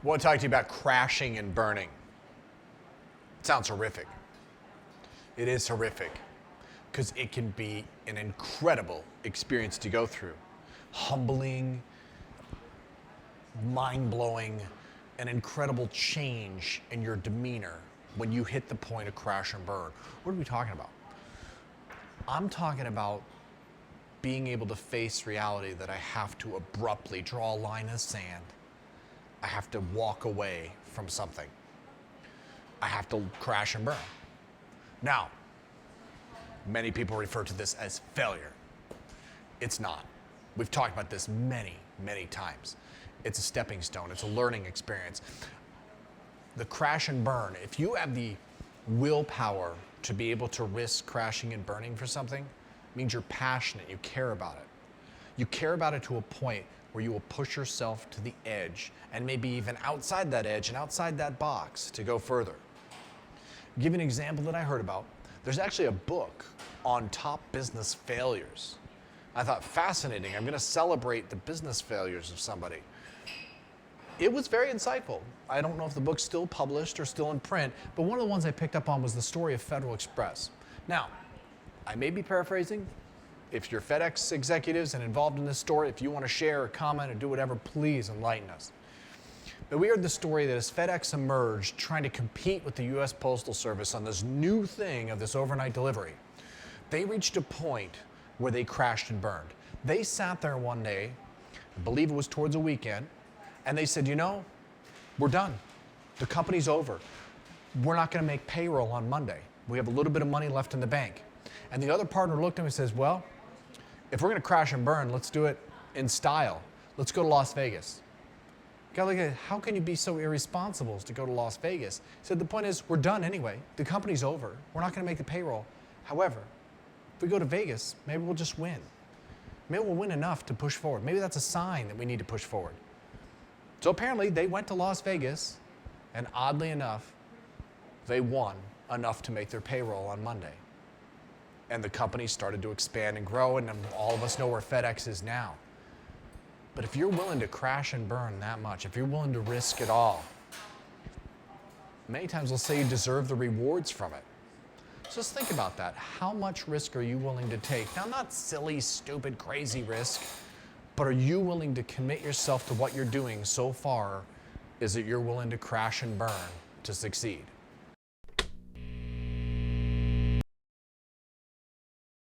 I want to talk to you about crashing and burning. It sounds horrific. It is horrific because it can be an incredible experience to go through. Humbling, mind-blowing, an incredible change in your demeanor when you hit the point of crash and burn. What are we talking about? I'm talking about being able to face reality that I have to abruptly draw a line in the sand. I have to walk away from something. I have to crash and burn. Now, many people refer to this as failure. It's not. We've talked about this many, many times. It's a stepping stone. It's a learning experience. The crash and burn, if you have the willpower to be able to risk crashing and burning for something, it means you're passionate, you care about it. You care about it to a point where you will push yourself to the edge and maybe even outside that edge and outside that box to go further. I'll give you an example that I heard about. There's actually a book on top business failures. I thought, fascinating. I'm going to celebrate the business failures of somebody. It was very insightful. I don't know if the book's still published or still in print, but one of the ones I picked up on was the story of Federal Express. Now, I may be paraphrasing. If you're FedEx executives and involved in this story, if you want to share or comment or do whatever, please enlighten us. But we heard the story that as FedEx emerged trying to compete with the US Postal Service on this new thing of this overnight delivery, they reached a point where they crashed and burned. They sat there one day, I believe it was towards a weekend, and they said, you know, we're done. The company's over. We're not going to make payroll on Monday. We have a little bit of money left in the bank. And the other partner looked at him and says, well, if we're going to crash and burn, let's do it in style. Let's go to Las Vegas. Guy looked at it, how can you be so irresponsible as to go to Las Vegas? He said, the point is, we're done anyway. The company's over. We're not going to make the payroll. However, if we go to Vegas, maybe we'll just win. Maybe we'll win enough to push forward. Maybe that's a sign that we need to push forward. So apparently they went to Las Vegas, and oddly enough, they won enough to make their payroll on Monday. And the company started to expand and grow, and all of us know where FedEx is now. But if you're willing to crash and burn that much, if you're willing to risk it all, many times we'll say you deserve the rewards from it. So just think about that. How much risk are you willing to take? Now, not silly, stupid, crazy risk, but are you willing to commit yourself to what you're doing so far is that you're willing to crash and burn to succeed?